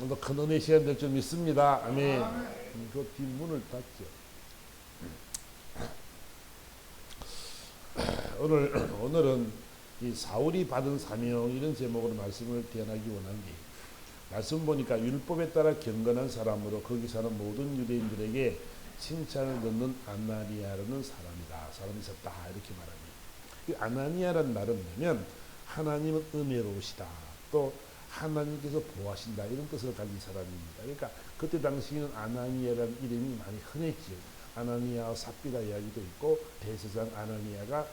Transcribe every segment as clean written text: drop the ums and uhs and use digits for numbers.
오늘도 큰 은혜 시간 될 줄 믿습니다. 아멘. 그 뒷문을 닫죠. 오늘은 이 사울이 받은 사명 이런 제목으로 말씀을 대하기 원합니다. 말씀 보니까 율법에 따라 경건한 사람으로 거기 사는 모든 유대인들에게 칭찬을 듣는 아나니아라는 사람이 있었다 이렇게 말합니다. 이 아나니아라는 말은 뭐냐면 하나님은 은혜로우시다, 또 하나님께서 보호하신다 이런 뜻을 가진 사람입니다. 그러니까 그때 당시에는 아나니아라는 이름이 많이 흔했지요. 아나니아와 삽비라 이야기도 있고, 대제사장 아나니아가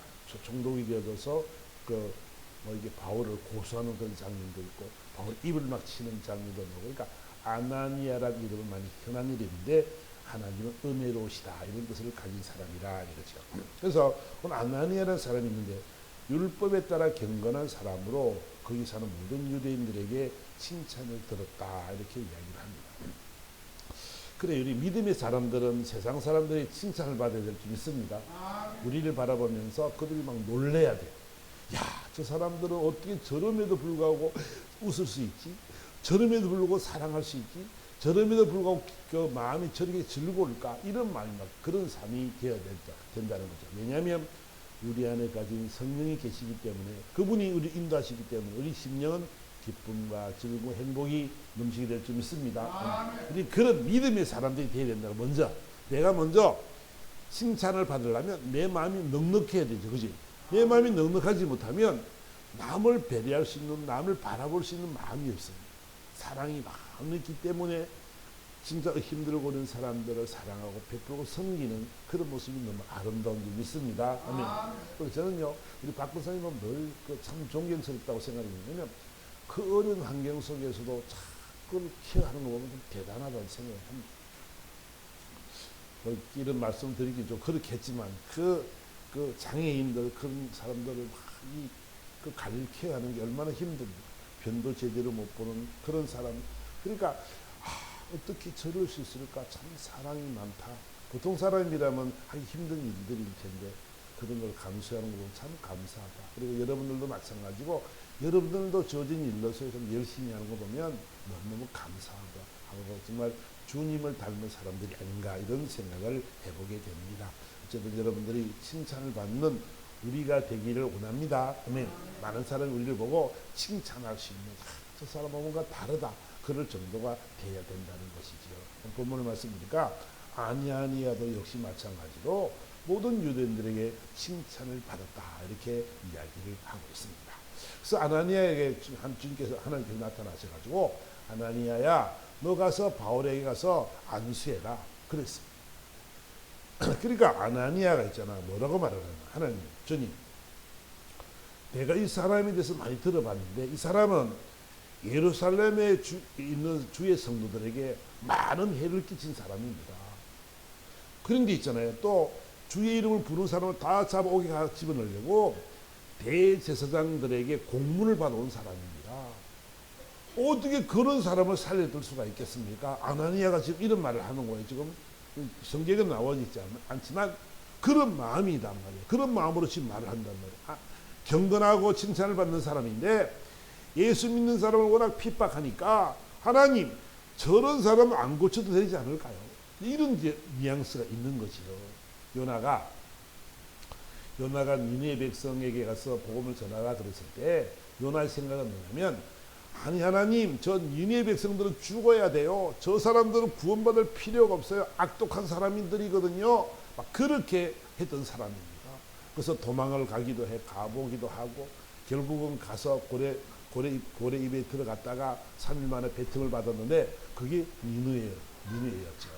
총독이 되어서 이게 바울을 고소하는 그런 장면도 있고, 바울 입을 막 치는 장면도 나오고, 그러니까 아나니아라는 이름은 많이 흔한 이름인데 하나님은 은혜로우시다 이런 뜻을 가진 사람이라 이거죠. 그래서 오늘 아나니아라는 사람이 있는데 율법에 따라 경건한 사람으로 거기 사는 모든 유대인들에게 칭찬을 들었다 이렇게 이야기를 합니다. 그래, 우리 믿음의 사람들은 세상 사람들의 칭찬을 받아야 될 줄 믿습니다. 우리를 바라보면서 그들이 막 놀래야 돼요. 야, 저 사람들은 어떻게 저럼에도 불구하고 웃을 수 있지? 저럼에도 불구하고 사랑할 수 있지? 저럼에도 불구하고 그 마음이 저렇게 즐거울까? 이런 마음이 막 그런 삶이 되어야 된다는 거죠. 왜냐하면 우리 안에 가진 성령이 계시기 때문에, 그분이 우리 인도하시기 때문에 우리 심령은 기쁨과 즐거움, 행복이 넘치게 될 줄 믿습니다. 우리 그런 믿음의 사람들이 되어야 된다고. 내가 먼저 칭찬을 받으려면 내 마음이 넉넉해야 되죠. 그지? 내 마음이 넉넉하지 못하면 남을 배려할 수 있는, 남을 바라볼 수 있는 마음이 없습니다. 사랑이 많기 때문에 진짜 힘들고 있는 사람들을 사랑하고 베풀고 섬기는 그런 모습이 너무 아름다운 줄 믿습니다. 아멘. 그래서 저는요, 우리 박 권사님은 늘 참 존경스럽다고 생각합니다. 왜냐하면 그 어려운 환경 속에서도 자꾸 케어하는 거 보면 좀 대단하다는 생각을 합니다. 이런 말씀 드리긴 좀 그렇게 했지만 그 장애인들 그런 사람들을 그 관리를 케어하는 게 얼마나 힘듭니까? 변도 제대로 못 보는 그런 사람. 그러니까 어떻게 저럴 수 있을까? 참 사랑이 많다. 보통 사람이라면 하기 힘든 일들일 텐데 그런 걸 감수하는 거 보면 참 감사하다. 그리고 여러분들도 마찬가지고, 여러분들도 주어진 일로서 좀 열심히 하는 거 보면 너무너무 감사하다 하고, 정말 주님을 닮은 사람들이 아닌가 이런 생각을 해보게 됩니다. 어쨌든 여러분들이 칭찬을 받는 우리가 되기를 원합니다. 아멘. 많은 사람이 우리를 보고 칭찬할 수 있는, 저 사람은 뭔가 다르다, 그럴 정도가 돼야 된다는 것이지요. 본문을 말씀드리니까 아나니아도 역시 마찬가지로 모든 유대인들에게 칭찬을 받았다 이렇게 이야기를 하고 있습니다. 그래서 아나니아에게 주님께서 하나님께서 나타나셔가지고, 아나니아야, 너 가서 바울에게 가서 안수해라 그랬습니다. 그러니까 아나니아가 있잖아, 뭐라고 말하는 거야? 하나님, 주님, 내가 이 사람에 대해서 많이 들어봤는데 이 사람은 예루살렘에 있는 주의 성도들에게 많은 해를 끼친 사람입니다. 그런 게 있잖아요. 또 주의 이름을 부르는 사람을 다 잡아오게 집어넣으려고 대제사장들에게 공문을 받아온 사람입니다. 어떻게 그런 사람을 살려둘 수가 있겠습니까? 아나니아가 지금 이런 말을 하는 거예요. 지금 성경에 나와 있지 않지만 그런 마음이란 말이에요. 그런 마음으로 지금 말을 한단 말이에요. 경건하고 칭찬을 받는 사람인데 예수 믿는 사람을 워낙 핍박하니까, 하나님, 저런 사람은 안 고쳐도 되지 않을까요? 이런 뉘앙스가 있는 것이죠. 요나가 니느웨 백성에게 가서 복음을 전하라 그랬을 때 요나의 생각은 뭐냐면, 아니 하나님, 저 니느웨 백성들은 죽어야 돼요. 저 사람들은 구원받을 필요가 없어요. 악독한 사람들이거든요. 막 그렇게 했던 사람입니다. 그래서 도망을 가기도 해, 가보기도 하고, 결국은 가서 고래 입에 들어갔다가 3일 만에 배통을 받았는데 그게 니느웨였죠.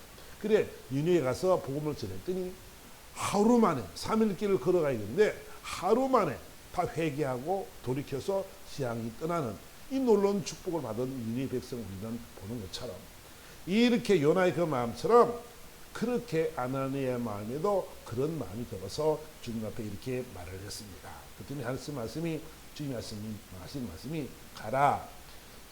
그래, 니느웨 가서 복음을 전했더니 하루 만에 3일 길을 걸어가야 되는데 하루 만에 다 회개하고 돌이켜서 지향이 떠나는 이 놀라운 축복을 받은 니느웨 백성을 우리는 보는 것처럼, 이렇게 요나의 그 마음처럼 그렇게 아나니아의 마음에도 그런 마음이 들어서 주님 앞에 이렇게 말을 했습니다. 그랬더니 주님이 하신 말씀이, 가라,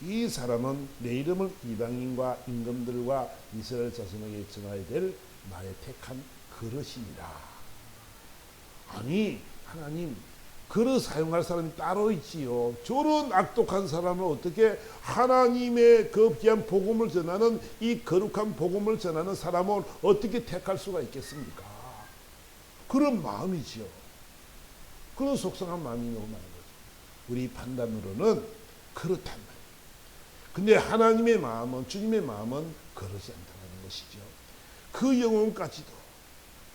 이 사람은 내 이름을 이방인과 임금들과 이스라엘 자손에게 전하야 될 나의 택한 그릇이니라. 아니 하나님, 그를 사용할 사람이 따로 있지요. 저런 악독한 사람을 어떻게 하나님의 그 귀한 복음을 전하는 이 거룩한 복음을 전하는 사람을 어떻게 택할 수가 있겠습니까? 그런 마음이지요. 그런 속상한 마음이 너무 많은 거죠. 우리 판단으로는 그렇단 말이에요. 근데 하나님의 마음은, 주님의 마음은 그러지 않다는 것이죠. 그 영혼까지도,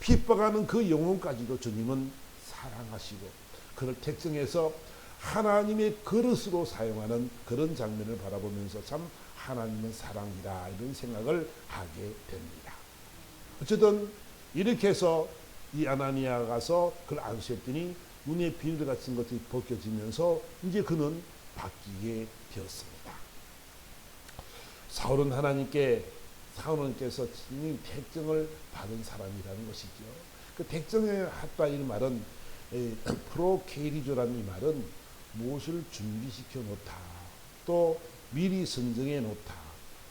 핍박하는 그 영혼까지도 주님은 사랑하시고 그를 택정해서 하나님의 그릇으로 사용하는 그런 장면을 바라보면서 참 하나님은 사랑이다 이런 생각을 하게 됩니다. 어쨌든 이렇게 해서 이 아나니아가 가서 그를 안수했더니 눈에 비늘 같은 것이 벗겨지면서 이제 그는 바뀌게 되었습니다. 사울은 사울님께서 친히 택정을 받은 사람이라는 것이죠. 그 택정을 했다 이 말은 프로케이리조라는 이 말은 무엇을 준비시켜 놓다, 또 미리 선정해 놓다,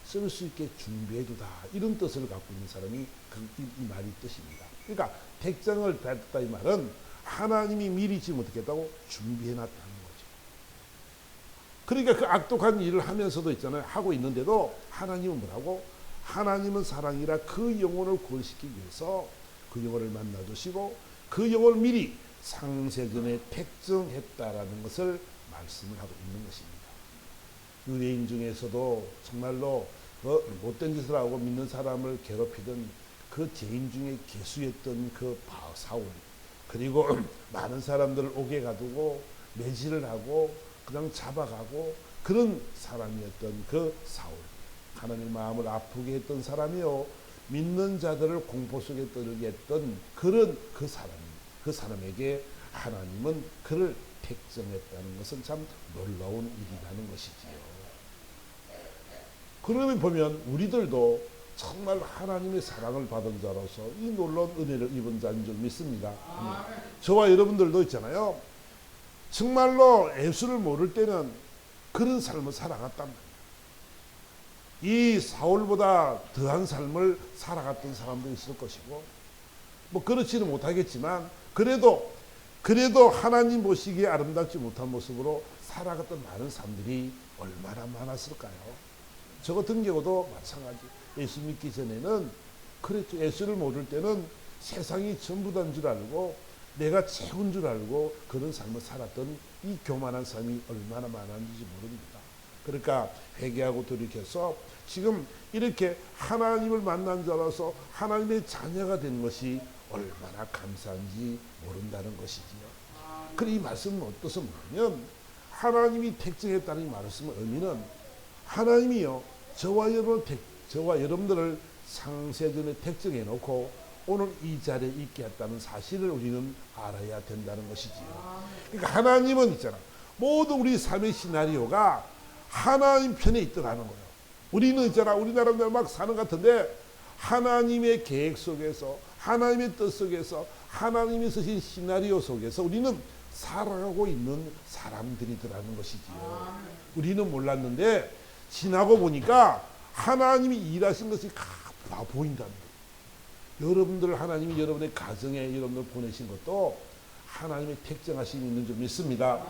쓸 수 있게 준비해 두다 이런 뜻을 갖고 있는 사람이 이 말이 뜻입니다. 그러니까 택정을 받았다 이 말은 하나님이 미리 지금 어떻게 했다고 준비해 놨다는 거죠. 그러니까 그 악독한 일을 하면서도 있잖아요. 하고 있는데도 하나님은 뭐라고? 하나님은 사랑이라 그 영혼을 구원시키기 위해서 그 영혼을 만나주시고 그 영혼을 미리 상세전에 택정했다라는 것을 말씀을 하고 있는 것입니다. 유대인 중에서도 정말로 못된 짓을 하고 믿는 사람을 괴롭히던 그 죄인 중에 개수였던 그 사울, 그리고 많은 사람들을 옥에 가두고 매질을 하고 그냥 잡아가고 그런 사람이었던 그 사울, 하나님의 마음을 아프게 했던 사람이요, 믿는 자들을 공포 속에 떨게 했던 그런 그 사람에게 하나님은 그를 택정했다는 것은 참 놀라운 일이라는 것이지요. 그러면 보면 우리들도 정말 하나님의 사랑을 받은 자로서 이 놀라운 은혜를 입은 자인 줄 믿습니다. 저와 여러분들도 있잖아요. 정말로 예수를 모를 때는 그런 삶을 살아갔단 말이에요. 이 사울보다 더한 삶을 살아갔던 사람도 있을 것이고, 뭐 그렇지는 못하겠지만 그래도 하나님 보시기에 아름답지 못한 모습으로 살아갔던 많은 사람들이 얼마나 많았을까요? 저 같은 경우도 마찬가지. 예수 믿기 전에는 그랬죠. 예수를 모를 때는 세상이 전부다인 줄 알고 내가 최고인 줄 알고 그런 삶을 살았던 이 교만한 삶이 얼마나 많았는지 모릅니다. 그러니까 회개하고 돌이켜서 지금 이렇게 하나님을 만난 자라서 하나님의 자녀가 된 것이 얼마나 감사한지 모른다는 것이지요. 그래 이 말씀은 어떠서 뭐냐면 하나님이 택정했다는 이 말씀의 의미는 하나님이요 저와 여러분들을 상세전에 택정해 놓고 오늘 이 자리에 있게 했다는 사실을 우리는 알아야 된다는 것이지요. 그러니까 하나님은 있잖아. 모든 우리 삶의 시나리오가 하나님 편에 있더라는 거예요. 우리는 있잖아. 우리나라는 막 사는 것 같은데 하나님의 계획 속에서 하나님의 뜻 속에서 하나님이 쓰신 시나리오 속에서 우리는 살아가고 있는 사람들이더라는 것이지요. 우리는 몰랐는데 지나고 보니까 하나님이 일하신 것이 다 보인다는 거예요. 여러분들 하나님이 여러분의 가정에 여러분들 보내신 것도 하나님의 택정하심이 있는 줄 믿습니다.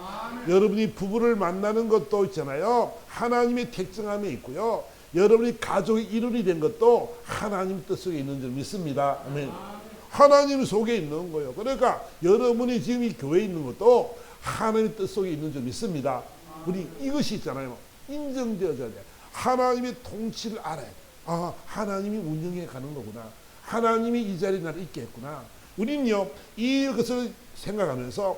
여러분이 부부를 만나는 것도 있잖아요. 하나님의 택정함이 있고요. 여러분이 가족의 일원이 된 것도 하나님 뜻 속에 있는 줄 믿습니다. 아멘. 하나님 속에 있는 거예요. 그러니까 여러분이 지금 이 교회에 있는 것도 하나님의 뜻 속에 있는 줄 믿습니다. 우리 이것이 있잖아요. 인정되어져야 돼. 하나님의 통치를 알아야 돼. 아, 하나님이 운영해 가는 거구나. 하나님이 이 자리에 나를 있게 했구나. 우리는요, 이것을 생각하면서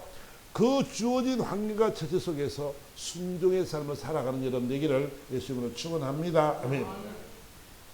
그 주어진 환경과 처지 속에서 순종의 삶을 살아가는 여러분 되기를 예수님으로 축원합니다. 아멘.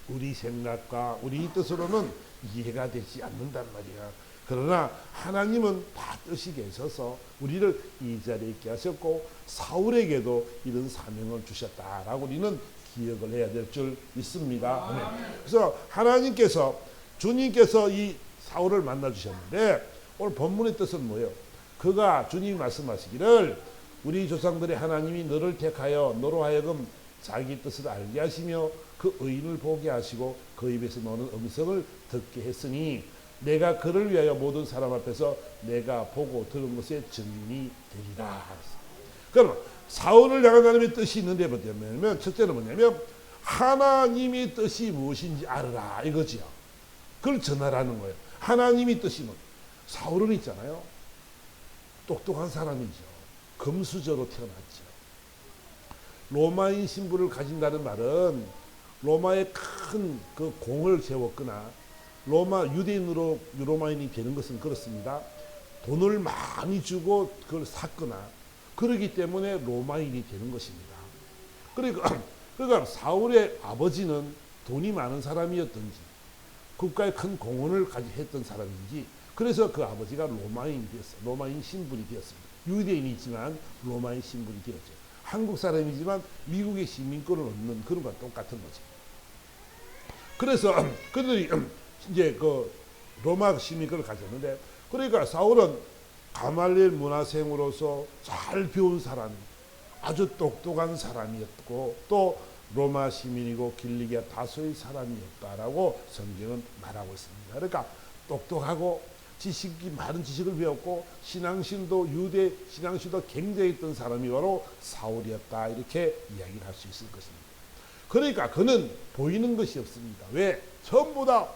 우리 생각과 우리 뜻으로는 이해가 되지 않는단 말이야. 그러나 하나님은 다 뜻이 계셔서 우리를 이 자리에 있게 하셨고 사울에게도 이런 사명을 주셨다라고 우리는 기억을 해야 될 줄 믿습니다. 아멘. 그래서 주님께서 이 사울을 만나 주셨는데 오늘 본문의 뜻은 뭐예요? 그가 주님이 말씀하시기를 우리 조상들의 하나님이 너를 택하여 너로 하여금 자기 뜻을 알게 하시며 그 의인을 보게 하시고 그 입에서 나오는 음성을 듣게 했으니 내가 그를 위하여 모든 사람 앞에서 내가 보고 들은 것의 증인이 되리라. 그럼 사울을 향한 하나님의 뜻이 있는데 뭐냐면 첫째는 뭐냐면 하나님의 뜻이 무엇인지 알아라 이거지요. 그걸 전하라는 거예요. 하나님의 뜻이 뭐 사울은 있잖아요. 똑똑한 사람이죠. 금수저로 태어났죠. 로마인 신분을 가진다는 말은 로마의 큰 그 공을 세웠거나 로마 유대인으로 로마인이 되는 것은 그렇습니다. 돈을 많이 주고 그걸 샀거나 그러기 때문에 로마인이 되는 것입니다. 그러니까 사울의 아버지는 돈이 많은 사람이었든지 국가에 큰 공헌을 했던 사람인지 그래서 그 아버지가 로마인이 되었어요. 로마인 신분이 되었습니다. 유대인이지만 로마인 신분이 되었죠. 한국 사람이지만 미국의 시민권을 얻는 그런 것과 똑같은 거죠. 그래서 그들이 이제 그 로마 시민권을 가졌는데 그러니까 사울은 가말리엘 문화생으로서 잘 배운 사람, 아주 똑똑한 사람이었고 또 로마 시민이고 길리기아 다수의 사람이었다라고 성경은 말하고 있습니다. 그러니까 똑똑하고 지식이 많은 지식을 배웠고 신앙심도 유대 신앙심도 굉장히 있던 사람이 바로 사울이었다 이렇게 이야기를 할 수 있을 것입니다. 그러니까 그는 보이는 것이 없습니다. 왜? 전부 다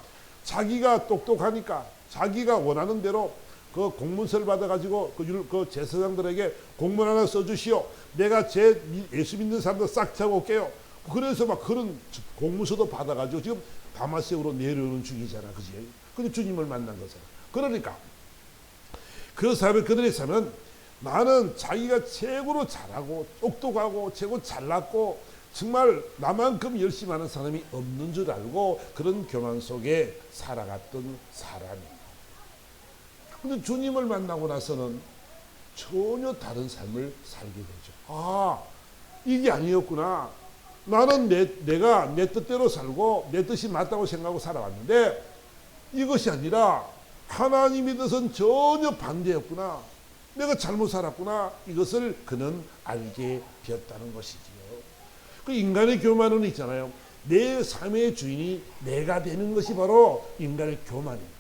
자기가 똑똑하니까 자기가 원하는 대로 그 공문서를 받아가지고 그 제사장들에게 공문 하나 써주시오. 내가 예수 믿는 사람들 싹 잡고 올게요. 그래서 막 그런 공문서도 받아가지고 지금 다마섹으로 내려오는 중이잖아. 그지? 근데 주님을 만난 거잖아. 그러니까 그 사람이 그들의 삶은 나는 자기가 최고로 잘하고 똑똑하고 최고 잘났고 정말 나만큼 열심히 하는 사람이 없는 줄 알고 그런 교만 속에 살아갔던 사람이에요. 근데 주님을 만나고 나서는 전혀 다른 삶을 살게 되죠. 아, 이게 아니었구나. 나는 내가 내 뜻대로 살고 내 뜻이 맞다고 생각하고 살아왔는데 이것이 아니라 하나님의 뜻은 전혀 반대였구나. 내가 잘못 살았구나. 이것을 그는 알게 되었다는 것이지요. 그 인간의 교만은 있잖아요. 내 삶의 주인이 내가 되는 것이 바로 인간의 교만입니다.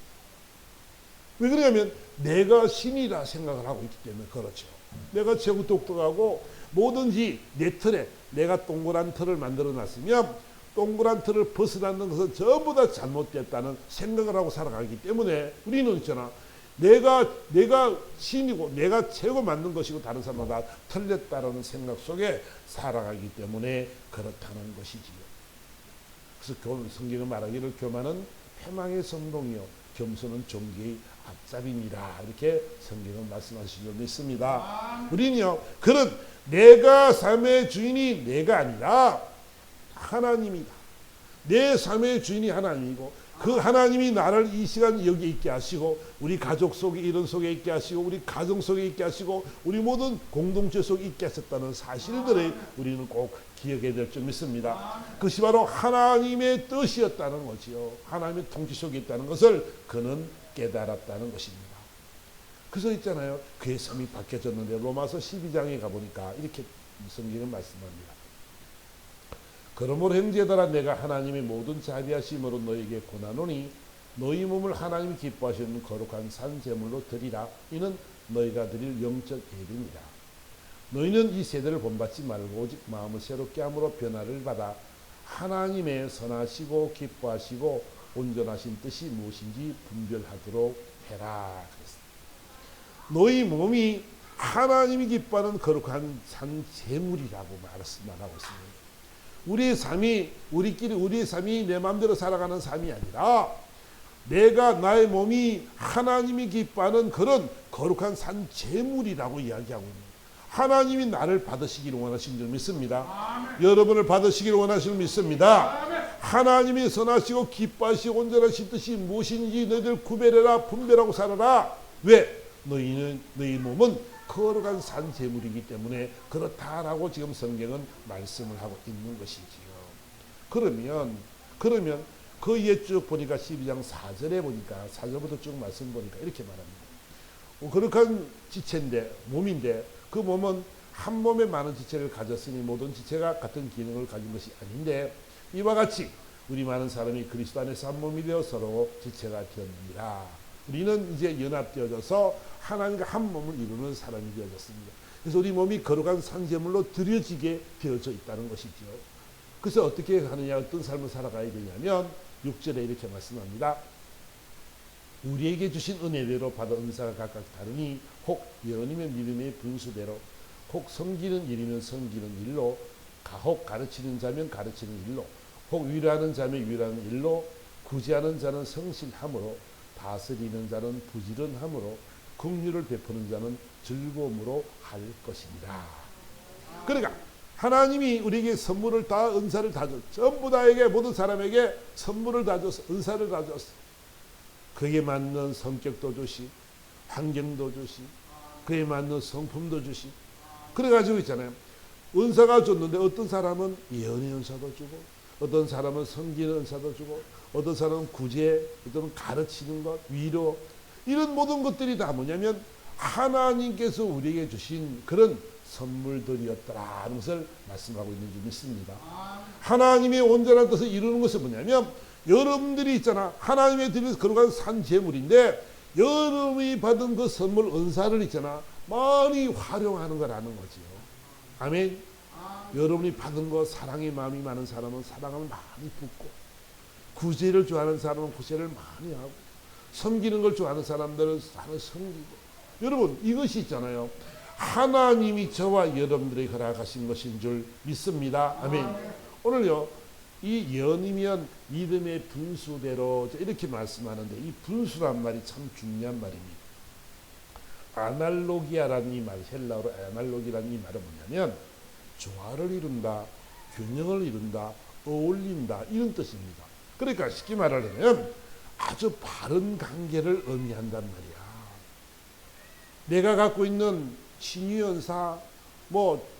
왜 그러냐면 내가 신이라 생각을 하고 있기 때문에 그렇죠. 내가 최고 똑똑하고 뭐든지 내 틀에 내가 동그란 틀을 만들어 놨으면 동그란 틀을 벗어나는 것은 전부 다 잘못됐다는 생각을 하고 살아가기 때문에 우리는 있잖아. 내가 신이고 내가 최고 맞는 것이고 다른 사람마다 틀렸다는 생각 속에 살아가기 때문에 그렇다는 것이지요. 그래서 성경은 말하기를 교만은 패망의 선봉이요 겸손은 존귀의 앞잡이니라 이렇게 성경은 말씀하신 줄 믿습니다. 우리는요 그는 내가 삶의 주인이 내가 아니라 하나님이다. 내 삶의 주인이 하나님이고 그 하나님이 나를 이 시간 여기 있게 하시고 우리 가족 속에 이런 속에 있게 하시고 우리 가정 속에 있게 하시고 우리 모든 공동체 속에 있게 하셨다는 사실들을 우리는 꼭 기억해야 될 줄 믿습니다. 그것이 바로 하나님의 뜻이었다는 거지요. 하나님의 통치 속에 있다는 것을 그는 깨달았다는 것입니다. 그래서 있잖아요. 그의 삶이 바뀌어졌는데 로마서 12장에 가보니까 이렇게 성경은 말씀합니다. 그러므로 형제들아 내가 하나님의 모든 자비하심으로 너에게 권하노니 너희 몸을 하나님이 기뻐하시는 거룩한 산 제물로 드리라. 이는 너희가 드릴 영적 예배니라. 너희는 이 세대를 본받지 말고 오직 마음을 새롭게 함으로 변화를 받아 하나님의 선하시고 기뻐하시고 온전하신 뜻이 무엇인지 분별하도록 해라. 너희 몸이 하나님이 기뻐하는 거룩한 산 제물이라고 말하고 있습니다. 우리의 삶이 우리의 삶이 내 마음대로 살아가는 삶이 아니라 나의 몸이 하나님이 기뻐하는 그런 거룩한 산 제물이라고 이야기하고 있는 하나님이 나를 받으시기를 원하시는 줄 믿습니다. 아멘. 여러분을 받으시기를 원하시는 줄 믿습니다. 아멘. 하나님이 선하시고 기뻐하시고 온전하신 뜻이 무엇인지 너희들 구별해라 분별하고 살아라. 왜? 너희 몸은 거룩한 산 제물이기 때문에 그렇다라고 지금 성경은 말씀을 하고 있는 것이지요. 그러면 그 이에 쭉 보니까 12장 4절에 보니까 4절부터 쭉 말씀 보니까 이렇게 말합니다. 거룩한 지체인데 몸인데 그 몸은 한 몸에 많은 지체를 가졌으니 모든 지체가 같은 기능을 가진 것이 아닌데 이와 같이 우리 많은 사람이 그리스도 안에서 한 몸이 되어 서로 지체가 되었느니라. 우리는 이제 연합되어져서 하나님과 한 몸을 이루는 사람이 되어졌습니다. 그래서 우리 몸이 거룩한 산제물로 드려지게 되어져 있다는 것이죠. 그래서 어떻게 하느냐, 어떤 삶을 살아가야 되냐면 6절에 이렇게 말씀합니다. 우리에게 주신 은혜대로 받은 은사가 각각 다르니 혹 예언이면 믿음의 분수대로, 혹 섬기는 일이면 섬기는 일로, 혹 가르치는 자면 가르치는 일로, 혹 위로하는 자면 위로하는 일로, 구제하는 자는 성실함으로, 다스리는 자는 부지런함으로, 긍휼을 베푸는 자는 즐거움으로 할 것이니라. 그러니까 하나님이 우리에게 선물을 다, 은사를 다 줬어. 전부 다에게, 모든 사람에게 선물을 다 줬어. 은사를 다 줬어. 그에 맞는 성격도 주시, 환경도 주시, 그에 맞는 성품도 주시. 그래가지고 있잖아요. 은사가 줬는데 어떤 사람은 예언의 은사도 주고, 어떤 사람은 섬기는 은사도 주고, 어떤 사람은 구제, 어떤 가르치는 것, 위로, 이런 모든 것들이 다 뭐냐면 하나님께서 우리에게 주신 그런 선물들이었더라는 것을 말씀하고 있는 줄 믿습니다. 하나님의 온전한 뜻을 이루는 것은 뭐냐면, 여러분들이 있잖아, 하나님의 드린 거룩한 산제물인데 여러분이 받은 그 선물 은사를 있잖아, 많이 활용하는 거라는 거지요. 아멘. 여러분이 받은 거, 사랑의 마음이 많은 사람은 사랑을 많이 붓고, 구제를 좋아하는 사람은 구제를 많이 하고, 섬기는 걸 좋아하는 사람들은 사랑을 섬기고. 여러분, 이것이 있잖아요, 하나님이 저와 여러분들에게 허락하신 것인 줄 믿습니다. 아멘. 오늘요, 이 예언이면 믿음의 분수대로 이렇게 말씀하는데, 이 분수란 말이 참 중요한 말입니다. 아날로기아라는 이 말, 헬라어로 아날로기라는 이 말은 뭐냐면 조화를 이룬다, 균형을 이룬다, 어울린다, 이런 뜻입니다. 그러니까 쉽게 말하려면 아주 바른 관계를 의미한단 말이야. 내가 갖고 있는 신유연사,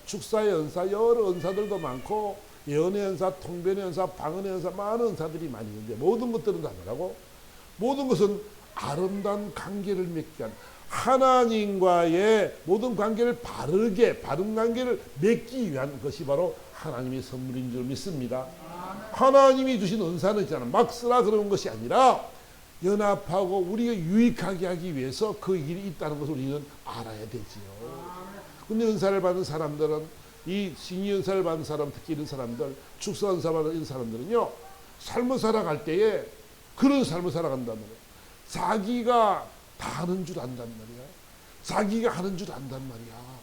축사연사, 여러 은사들도 많고, 예언의 연사, 통변의 연사, 방언의 연사, 많은 은사들이 많이 있는데, 모든 것들은 다 뭐라고? 모든 것은 아름다운 관계를 맺기 위한, 하나님과의 모든 관계를 바르게, 바른 관계를 맺기 위한 것이 바로 하나님의 선물인 줄 믿습니다. 하나님이 주신 은사는 있잖아, 막 쓰라 그러는 것이 아니라 연합하고 우리가 유익하게 하기 위해서 그 일이 있다는 것을 우리는 알아야 되지요. 근데 은사를 받은 사람들은, 이 신이 은사를 받은 사람, 특히 이런 사람들, 축사 은사 받은 이런 사람들은요, 삶을 살아갈 때에 그런 삶을 살아간단 말이야. 자기가 다 하는 줄 안단 말이야. 자기가 하는 줄 안단 말이야.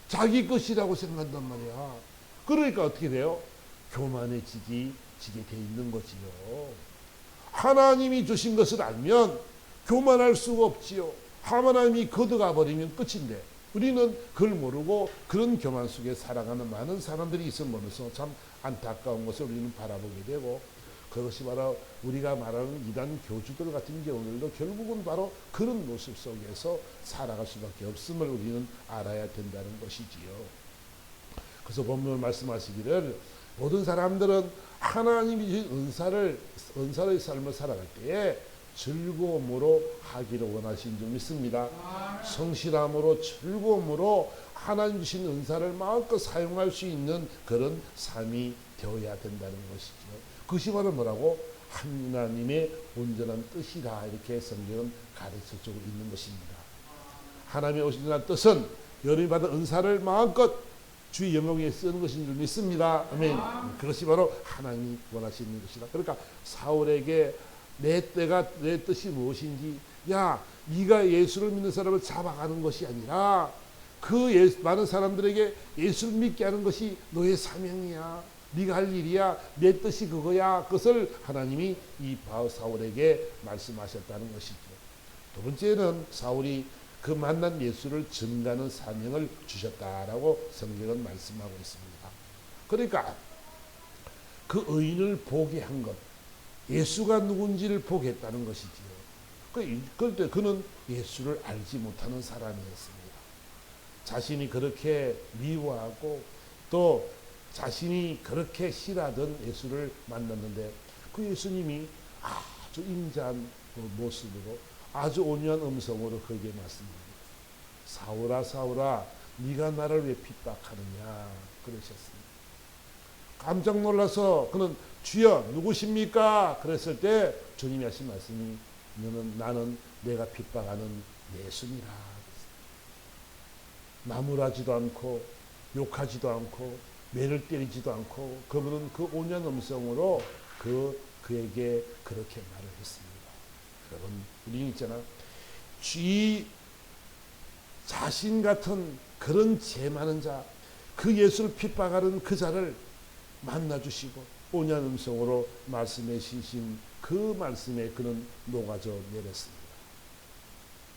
자기 것이라고 생각한단 말이야. 그러니까 어떻게 돼요? 교만해지게 돼 있는 거지요. 하나님이 주신 것을 알면 교만할 수가 없지요. 하나님이 걷어가 버리면 끝인데, 우리는 그걸 모르고 그런 교만 속에 살아가는 많은 사람들이 있음으로써 참 안타까운 것을 우리는 바라보게 되고, 그것이 바로 우리가 말하는 이단 교주들 같은 경우들도 결국은 바로 그런 모습 속에서 살아갈 수밖에 없음을 우리는 알아야 된다는 것이지요. 그래서 본문 말씀하시기를, 모든 사람들은 하나님이 주신 은사의 삶을 살아갈 때에 즐거움으로 하기를 원하신 줄 믿습니다. 성실함으로, 즐거움으로 하나님 주신 은사를 마음껏 사용할 수 있는 그런 삶이 되어야 된다는 것이죠. 그것이 바로 뭐라고? 하나님의 온전한 뜻이라, 이렇게 성경은 가르쳐주고 있는 것입니다. 하나님의 온전한 뜻은 여러분이 받은 은사를 마음껏 주의 영광 위에 쓰는 것인 줄 믿습니다. 아멘. 그것이 바로 하나님이 원하시는 것이다. 그러니까 사울에게 내 뜻이 무엇인지, 야, 네가 예수를 믿는 사람을 잡아가는 것이 아니라 많은 사람들에게 예수를 믿게 하는 것이 너의 사명이야. 네가 할 일이야. 내 뜻이 그거야. 그것을 하나님이 이 사울에게 말씀하셨다는 것이죠. 두 번째는 사울이 그 만난 예수를 증거하는 사명을 주셨다라고 성경은 말씀하고 있습니다. 그러니까 그 의인을 보게 한 것, 예수가 누군지를 보게 했다는 것이지요. 그런데 그는 예수를 알지 못하는 사람이었습니다. 자신이 그렇게 미워하고 또 자신이 그렇게 싫어하던 예수를 만났는데, 그 예수님이 아주 인자한 모습으로, 아주 온유한 음성으로 그에게 말씀합니다. 사울아, 사울아, 네가 나를 왜 핍박하느냐 그러셨습니다. 깜짝 놀라서 그는 주여 누구십니까? 그랬을 때 주님이 하신 말씀이 나는 내가 핍박하는 예수니라. 나무라지도 않고 욕하지도 않고 매를 때리지도 않고 그분은 그 온유한 음성으로 그에게 그렇게 말을 했습니다. 여러분 우리는 있잖아. 이 자신 같은 그런 죄 많은 자, 그 예수를 핍박하는 그 자를 만나주시고 온유한 음성으로 말씀해 주신 그 말씀에 그는 녹아져 내렸습니다.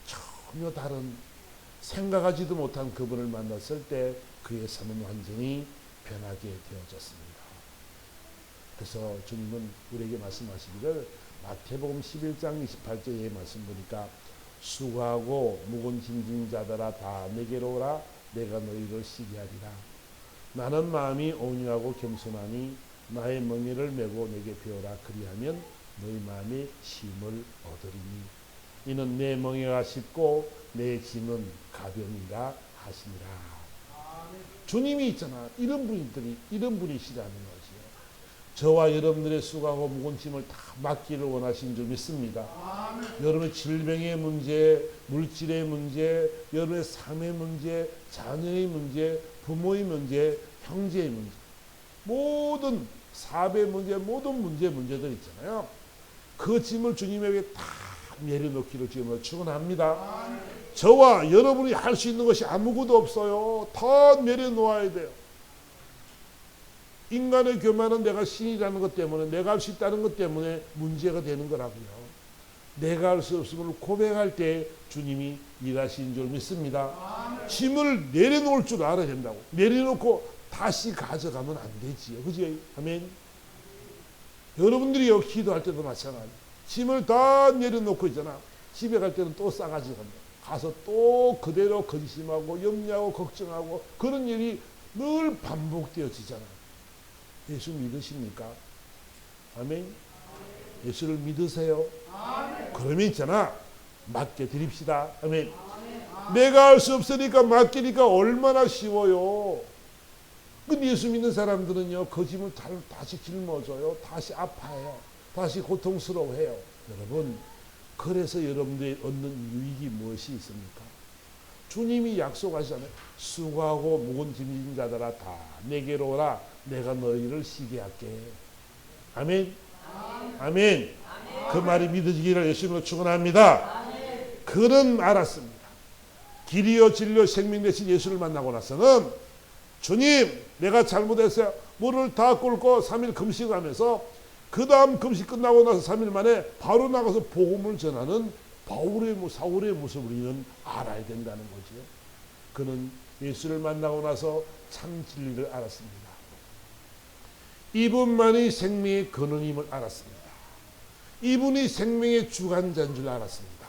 전혀 다른 생각하지도 못한 그분을 만났을 때 그의 삶은 완전히 변하게 되어졌습니다. 그래서 주님은 우리에게 말씀하시기를 마태복음 11장 28절의 말씀 보니까 수고하고 무거운 짐진 자들아 다 내게로 오라 내가 너희를 쉬게 하리라. 나는 마음이 온유하고 겸손하니 나의 멍에를 메고 내게 배우라. 그리하면 너희 마음에 쉼을 얻으리니 이는 내 멍에가 쉽고 내 짐은 가벼우니라 하시니라. 주님이 있잖아. 이런 분이시라는 거지요. 저와 여러분들의 수고하고 무거운 짐을 다 맡기를 원하신 줄 믿습니다. 여러분의 질병의 문제, 물질의 문제, 여러분의 삶의 문제, 자녀의 문제, 부모의 문제, 형제의 문제, 모든 사업의 문제, 모든 문제들 있잖아요. 그 짐을 주님에게 다 내려놓기를 주님으로 축원합니다. 저와 여러분이 할 수 있는 것이 아무것도 없어요. 다 내려놓아야 돼요. 인간의 교만은 내가 신이라는 것 때문에 내가 할 수 있다는 것 때문에 문제가 되는 거라고요. 내가 할 수 없음을 고백할 때 주님이 일하시는 줄 믿습니다. 짐을 내려놓을 줄 알아야 된다고. 내려놓고 다시 가져가면 안 되지요. 그죠? 아멘. 여러분들이 기도할 때도 마찬가지. 짐을 다 내려놓고 있잖아. 집에 갈 때는 또 싸가지고 갑니다. 가서 또 그대로 근심하고 염려하고 걱정하고 그런 일이 늘 반복되어지잖아요. 예수 믿으십니까? 아멘. 예수를 믿으세요? 그러면 있잖아. 맡겨 드립시다. 아멘. 내가 할 수 없으니까 맡기니까 얼마나 쉬워요. 근데 예수 믿는 사람들은요, 그 짐을 다시 짊어져요. 다시 아파해요. 다시 고통스러워해요. 여러분, 그래서 여러분들이 얻는 유익이 무엇이 있습니까? 주님이 약속하시잖아요. 수고하고 무거운 짐진 자들아 다 내게로 오라. 내가 너희를 쉬게 할게. 아멘. 아멘. 그 말이 믿어지기를 예수님으로 축원합니다. 그는 알았습니다. 길이요 진리요 생명 되신 예수를 만나고 나서는 주님 내가 잘못했어요. 물을 다 끓고 3일 금식하면서 그 다음 금식 끝나고 나서 3일 만에 바로 나가서 복음을 전하는 사울의 모습을 우리는 알아야 된다는 거죠. 그는 예수를 만나고 나서 참 진리를 알았습니다. 이분만이 생명의 근원임을 알았습니다. 이분이 생명의 주관자인 줄 알았습니다.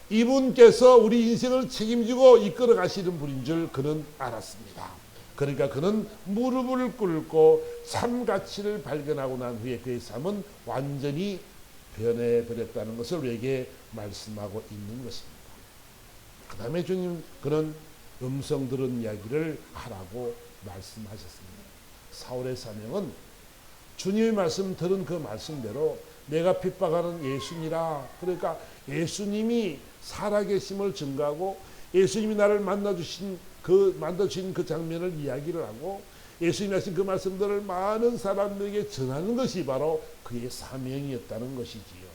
이분께서 우리 인생을 책임지고 이끌어 가시는 분인 줄 그는 알았습니다. 그러니까 그는 무릎을 꿇고 삶 가치를 발견하고 난 후에 그의 삶은 완전히 변해버렸다는 것을 우리에게 말씀하고 있는 것입니다. 그 다음에 주님 그는 음성 들은 이야기를 하라고 말씀하셨습니다. 사울의 사명은 주님의 말씀 들은 그 말씀대로 내가 핍박하는 예수니라. 그러니까 예수님이 살아계심을 증거하고 예수님이 나를 만나주신 그 장면을 이야기를 하고 예수님이 하신 그 말씀들을 많은 사람들에게 전하는 것이 바로 그의 사명이었다는 것이지요.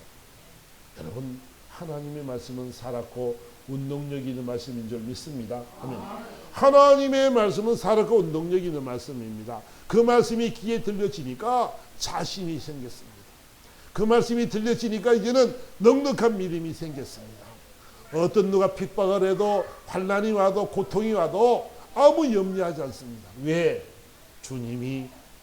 여러분 하나님의 말씀은 살았고 운동력 있는 말씀인 줄 믿습니다. 아멘. 하나님의 말씀은 살았고 운동력 있는 말씀입니다. 그 말씀이 귀에 들려지니까 자신이 생겼습니다. 그 말씀이 들려지니까 이제는 넉넉한 믿음이 생겼습니다. 어떤 누가 핍박을 해도 환난이 와도 고통이 와도 아무 염려하지 않습니다. 왜?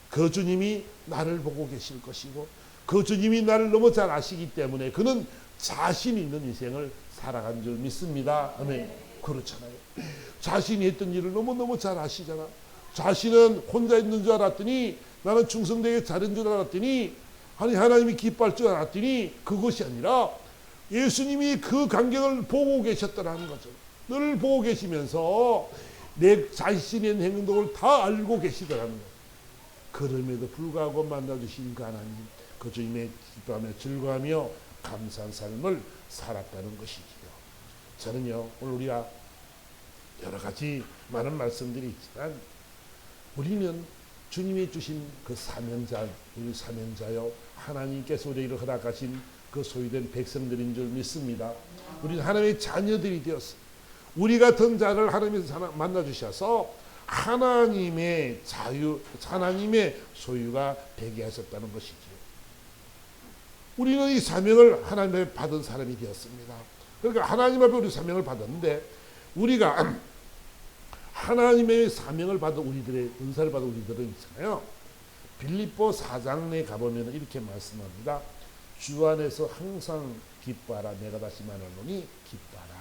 그 주님이 나를 보고 계실 것이고 그 주님이 나를 너무 잘 아시기 때문에 그는 자신 있는 인생을 살아간 줄 믿습니다. 아멘. 그렇잖아요. 자신이 했던 일을 너무너무 잘 아시잖아. 자신은 혼자 있는 줄 알았더니 나는 충성되게 잘한 줄 알았더니 아니 하나님이 기뻐할 줄 알았더니 그것이 아니라 예수님이 그 광경을 보고 계셨다는 거죠. 늘 보고 계시면서 내 자신의 행동을 다 알고 계시더라는 거예요. 그럼에도 불구하고 만나주신 그 하나님, 그 주님의 기뻐하며 즐거워하며 감사한 삶을 살았다는 것이지요. 저는요, 오늘 우리가 여러 가지 많은 말씀들이 있지만 우리는 주님이 주신 그 사명자, 우리 사명자요, 하나님께서 우리에게 허락하신 그 소유된 백성들인 줄 믿습니다. 우리는 하나님의 자녀들이 되었습니다. 우리 같은 자를 하나님께서 만나주셔서 하나님의 하나님의 소유가 되게 하셨다는 것이지요. 우리는 이 사명을 하나님의 받은 사람이 되었습니다. 그러니까 하나님 앞에 우리 사명을 받았는데 우리가 하나님의 사명을 받은 우리들의 은사를 받은 우리들은 있잖아요. 빌립보 4장에 가보면 이렇게 말씀합니다. 주 안에서 항상 기뻐하라. 내가 다시 말하노니 기뻐하라.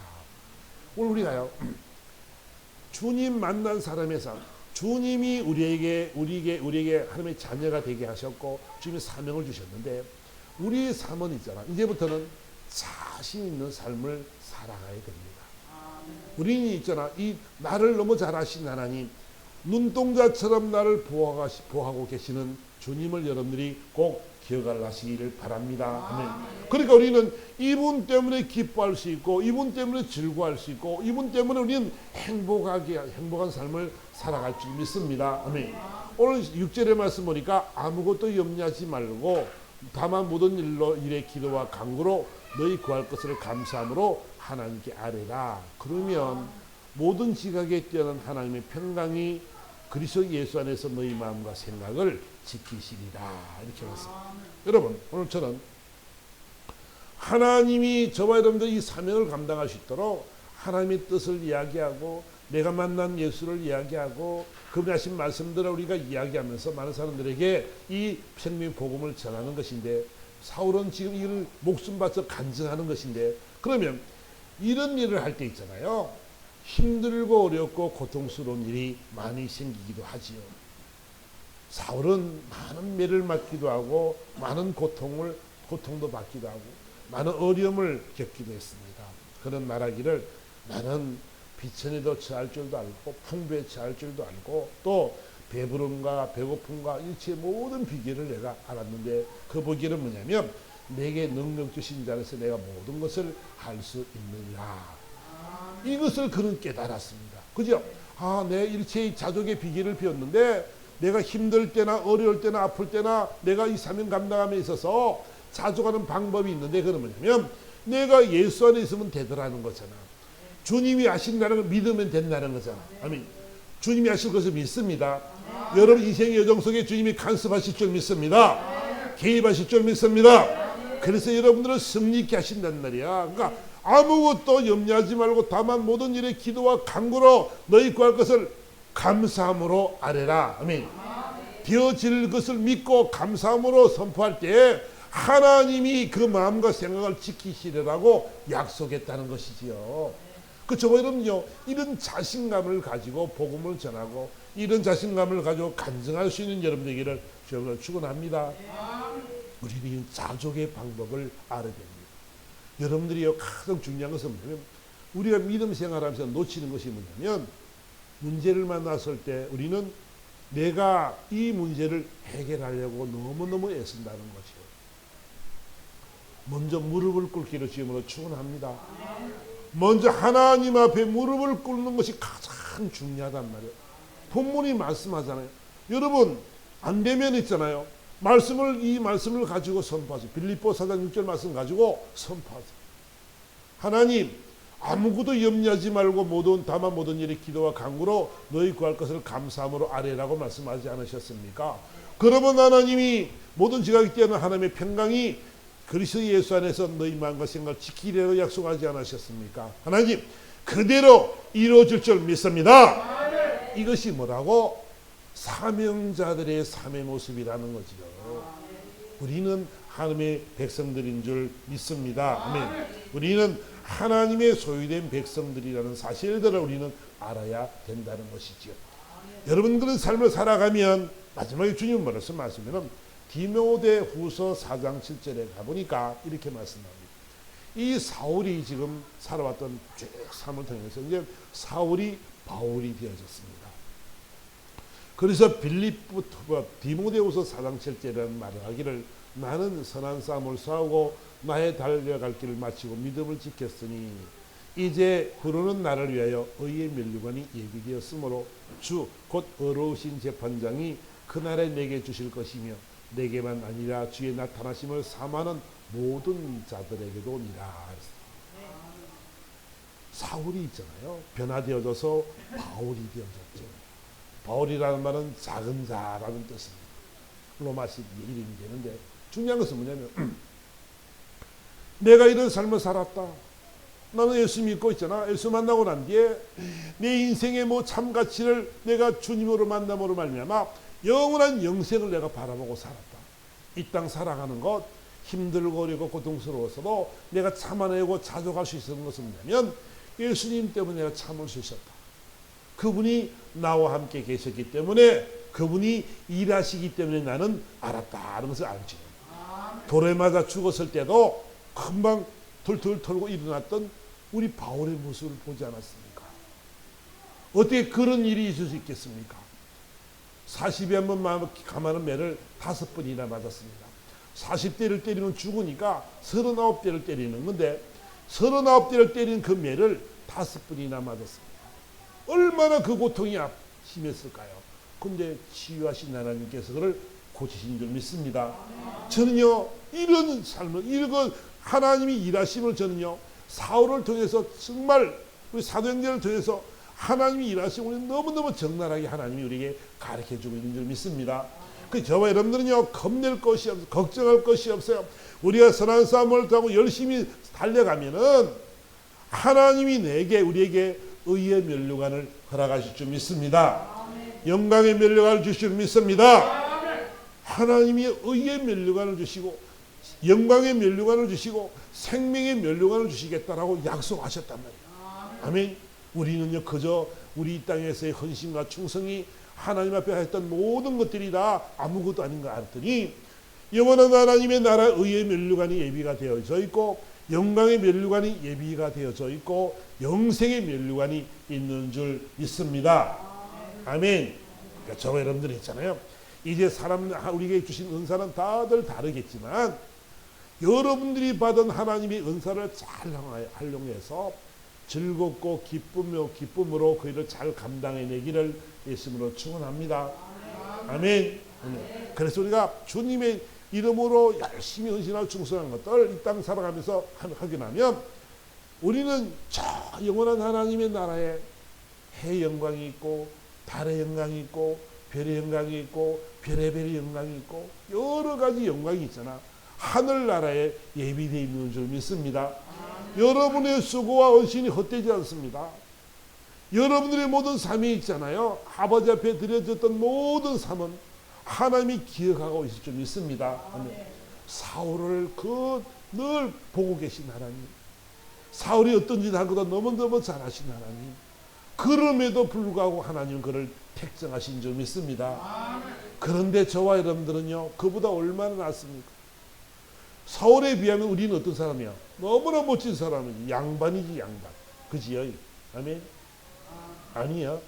오늘 우리가요, 주님 만난 사람의 삶, 주님이 우리에게 하나님의 자녀가 되게 하셨고 주님의 사명을 주셨는데 우리의 삶은 있잖아. 이제부터는 자신 있는 삶을 살아가야 됩니다. 우리는 있잖아. 이 나를 너무 잘 아신 하나님, 눈동자처럼 나를 보호하고 계시는 주님을 여러분들이 꼭 기억하시기를 바랍니다. 아멘. 그러니까 우리는 이분 때문에 기뻐할 수 있고 이분 때문에 즐거워할 수 있고 이분 때문에 우리는 행복한 삶을 살아갈 줄 믿습니다. 아멘. 오늘 6절의 말씀 보니까 아무것도 염려하지 말고 다만 모든 일에 기도와 간구로 너희 구할 것을 감사함으로 하나님께 아뢰라. 그러면 모든 지각에 뛰어난 하나님의 평강이 그리스도 예수 안에서 너희 마음과 생각을 지키시리라. 이렇게 말씀합니다. 여러분, 오늘 저는 하나님이 저와 여러분들 이 사명을 감당할 수 있도록 하나님의 뜻을 이야기하고 내가 만난 예수를 이야기하고 그분이 하신 말씀들을 우리가 이야기하면서 많은 사람들에게 이 생명의 복음을 전하는 것인데 사울은 지금 이를 목숨 바쳐 간증하는 것인데 그러면 이런 일을 할 때 있잖아요. 힘들고 어렵고 고통스러운 일이 많이 생기기도 하지요. 사울은 많은 매를 맞기도 하고 많은 고통도 받기도 하고 많은 어려움을 겪기도 했습니다. 그런 말하기를 나는 비천에도 처할 줄도 알고 풍부에 처할 줄도 알고 또 배부름과 배고픔과 일체의 모든 비결을 내가 알았는데 그 비결은 뭐냐면 내게 능력 주신 자로서 내가 모든 것을 할 수 있느니라. 이것을 그는 깨달았습니다. 그죠? 내 일체의 자족의 비결을 배웠는데 내가 힘들 때나 어려울 때나 아플 때나 내가 이 사명 감당함에 있어서 자족하는 방법이 있는데 그건 뭐냐면 내가 예수 안에 있으면 되더라는 거잖아. 주님이 하신다는 걸 믿으면 된다는 거잖아. 아멘. 주님이 하실 것을 믿습니다. 여러분 인생의 여정 속에 주님이 간섭하실 줄 믿습니다. 개입하실 줄 믿습니다. 그래서 여러분들은 승리케 하신단 말이야. 그러니까 아무것도 염려하지 말고 다만 모든 일에 기도와 간구로 너희 구할 것을 감사함으로 아뢰라. 아멘. 되어질 것을 믿고 감사함으로 선포할 때 하나님이 그 마음과 생각을 지키시리라고 약속했다는 것이지요. 저와 여러분요, 이런 자신감을 가지고 복음을 전하고 이런 자신감을 가지고 간증할 수 있는 여러분 되기를 주님으로 축원합니다. 우리는 자족의 방법을 알아야 됩니다. 여러분들이요, 가장 중요한 것은 뭐냐면 우리가 믿음 생활하면서 놓치는 것이 뭐냐면 문제를 만났을 때 우리는 내가 이 문제를 해결하려고 너무너무 애쓴다는 거죠. 먼저 무릎을 꿇기를 주님으로 축원합니다. 먼저 하나님 앞에 무릎을 꿇는 것이 가장 중요하단 말이에요. 본문이 말씀하잖아요. 여러분 안 되면 있잖아요. 이 말씀을 가지고 선포하세요. 빌립보 4장 6절 말씀 가지고 선포하세요. 하나님 아무것도 염려하지 말고 다만 모든 일에 기도와 간구로 너희 구할 것을 감사함으로 아뢰라고 말씀하지 않으셨습니까? 그러면 하나님이 모든 지각이 뛰어난 하나님의 평강이 그리스도 예수 안에서 너희 마음과 생각을 지키리라고 약속하지 않으셨습니까? 하나님 그대로 이루어질 줄 믿습니다. 이것이 뭐라고? 사명자들의 삶의 모습이라는 거지요. 우리는 하나님의 백성들인 줄 믿습니다. 아멘. 우리는 하나님의 소유된 백성들이라는 사실들을 우리는 알아야 된다는 것이죠. 여러분들은 삶을 살아가면 마지막에 주님 뭐라고 말씀하면 디모데후서 4장 7절에 가보니까 이렇게 말씀합니다. 이 사울이 지금 살아왔던 쭉 삶을 통해서 이제 사울이 바울이 되어졌습니다. 그래서 빌립부터 디모데후서 4장 7절이라는 말을 하기를 나는 선한 싸움을 싸우고 나의 달려갈 길을 마치고 믿음을 지켰으니 이제 부르는 나를 위하여 의의 면류관이 예비되었으므로 주 곧 의로우신 재판장이 그날에 내게 주실 것이며 내게만 아니라 주의 나타나심을 사모하는 모든 자들에게도 오니라. 사울이 있잖아요. 변화되어져서 바울이 되어졌죠. 바울이라는 말은 작은 자라는 뜻입니다. 로마식 이름이 되는데 중요한 것은 뭐냐면 내가 이런 삶을 살았다. 나는 예수 믿고 있잖아. 예수 만나고 난 뒤에 내 인생의 뭐 참 가치를 내가 주님으로 만남으로 말미암아 영원한 영생을 내가 바라보고 살았다. 이 땅 살아가는 것 힘들고 어렵고 고통스러워서도 내가 참아내고 자족할 수 있었던 것은 뭐냐면 예수님 때문에 내가 참을 수 있었다. 그분이 나와 함께 계셨기 때문에 그분이 일하시기 때문에 나는 알았다 하는 것을 알지. 돌에 맞아 죽었을 때도 금방 털털 털고 일어났던 우리 바울의 모습을 보지 않았습니까? 어떻게 그런 일이 있을 수 있겠습니까? 40에 한 번 감하는 매를 5번이나 맞았습니다. 40대를 때리면 죽으니까 39대를 때리는 건데 39대를 때리는 그 매를 5번이나 맞았습니다. 얼마나 그 고통이 심했을까요? 근데 치유하신 하나님께서 그를 고치신 줄 믿습니다. 저는요 이런 삶을 이런 하나님이 일하심을 저는요 사울을 통해서 정말 우리 사도행전을 통해서 하나님이 일하시고 우리 너무너무 적나라하게 하나님이 우리에게 가르쳐주고 있는 줄 믿습니다. 그 저와 여러분들은요 겁낼 것이 없어요. 걱정할 것이 없어요. 우리가 선한 싸움을 하고 열심히 달려가면은 하나님이 우리에게 의의 면류관을 허락하실 줄 믿습니다. 영광의 면류관을 주실 줄 믿습니다. 하나님이 의의 면류관을 주시고 영광의 면류관을 주시고 생명의 면류관을 주시겠다라고 약속하셨단 말이에요. 아멘. 우리는요 그저 우리 이 땅에서의 헌신과 충성이 하나님 앞에 했던 모든 것들이 다 아무것도 아닌 거 알았더니 영원한 하나님의 나라 의의 면류관이 예비가 되어져 있고 영광의 면류관이 예비가 되어져 있고 영생의 면류관이 있는 줄 믿습니다. 아멘. 그러니까 저와 여러분들이 있잖아요. 이제 우리에게 주신 은사는 다들 다르겠지만 여러분들이 받은 하나님의 은사를 잘 활용해서 즐겁고 기쁨으로 그 일을 잘 감당해내기를 예수님으로 축원합니다. 아멘. 그래서 우리가 주님의 이름으로 열심히 헌신하고 충성한 것들 이 땅 살아가면서 하게 나면 우리는 저 영원한 하나님의 나라에 해의 영광이 있고 달의 영광이 있고 별의 영광이 있고 별의 영광이 있고 여러 가지 영광이 있잖아. 하늘나라에 예비되어 있는 줄 믿습니다. 여러분의 수고와 헌신이 헛되지 않습니다. 여러분들의 모든 삶이 있잖아요. 아버지 앞에 드려졌던 모든 삶은 하나님이 기억하고 있을 줄 믿습니다. 사울을 늘 보고 계신 하나님, 사울이 어떤 짓을 하고도 너무너무 잘하신 하나님, 그럼에도 불구하고 하나님은 그를 택정하신 줄 믿습니다. 그런데 저와 여러분들은요 그보다 얼마나 낫습니까? 사울에 비하면 우리는 어떤 사람이야? 너무나 멋진 사람이지. 양반이지 양반. 그지요? 아멘? 아니야.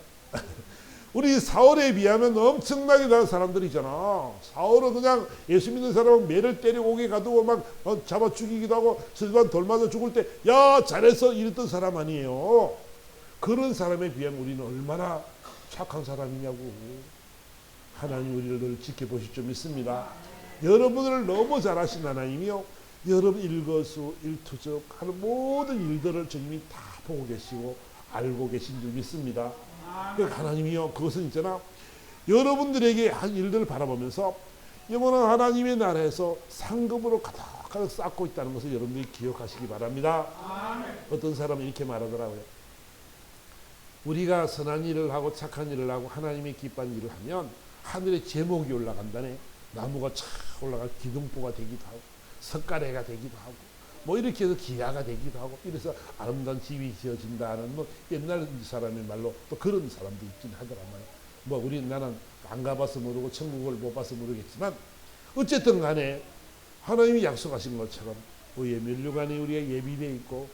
우리 사울에 비하면 엄청나게 나은 사람들이잖아. 사울은 그냥 예수 믿는 사람은 매를 때리고 오게 가두고 막 잡아 죽이기도 하고 스스로 돌 맞아 죽을 때 야 잘했어 이랬던 사람 아니에요. 그런 사람에 비하면 우리는 얼마나 착한 사람이냐고. 하나님 우리를 늘 지켜보실 줄 믿습니다. 여러분을 너무 잘하신 하나님이요 여러분 일거수일투족 하는 모든 일들을 주님이 다 보고 계시고 알고 계신 줄 믿습니다. 그러니까 하나님이요 그것은 있잖아 여러분들에게 한 일들을 바라보면서 영원한 하나님의 나라에서 상급으로 가득 쌓고 있다는 것을 여러분들이 기억하시기 바랍니다. 어떤 사람은 이렇게 말하더라고요. 우리가 선한 일을 하고 착한 일을 하고 하나님의 기뻐하는 일을 하면 하늘에 제목이 올라간다네. 나무가 촥 올라가 기둥보가 되기도 하고 석가래가 되기도 하고 뭐 이렇게 해서 기야가 되기도 하고 이래서 아름다운 집이 지어진다는 뭐 옛날 사람의 말로 또 그런 사람도 있긴 하더라고요. 뭐 나는 안 가봐서 모르고 천국을 못 봐서 모르겠지만 어쨌든 간에 하나님이 약속하신 것처럼 의의 면류관이 우리의 예비되어 있고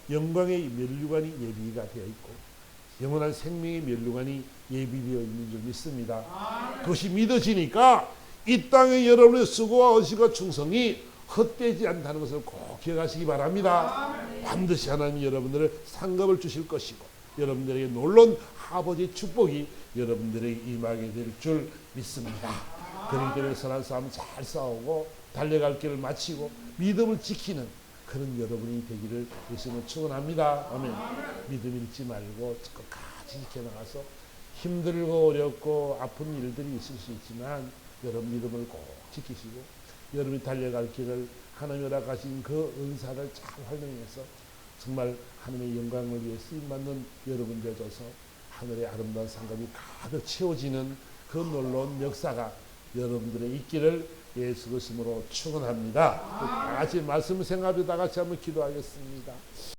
영광의 면류관이 예비가 되어 있고 영원한 생명의 멸류관이 예비되어 있는 줄 믿습니다. 그것이 믿어지니까 이 땅에 여러분의 수고와 헌신과 충성이 헛되지 않다는 것을 꼭 기억하시기 바랍니다. 반드시 하나님이 여러분들을 상급을 주실 것이고 여러분들에게 놀라운 아버지의 축복이 여러분들에게 임하게 될 줄 믿습니다. 그렇기 때문에 선한 싸움 잘 싸우고 달려갈 길을 마치고 믿음을 지키는 그런 여러분이 되기를 예수님은 축원합니다. 아멘. 믿음 잃지 말고 끝까지 지켜나가서 힘들고 어렵고 아픈 일들이 있을 수 있지만 여러분 믿음을 꼭 지키시고 여러분이 달려갈 길을 하나님이 허락하신 그 은사를 잘 활용해서 정말 하나님의 영광을 위해 쓰임받는 여러분 되어서 하늘의 아름다운 상급이 가득 채워지는 그 놀라운 역사가 여러분들의 있기를 예수 그리스도로 축원합니다. 다 같이 말씀을 생각하며 다 같이 한번 기도하겠습니다.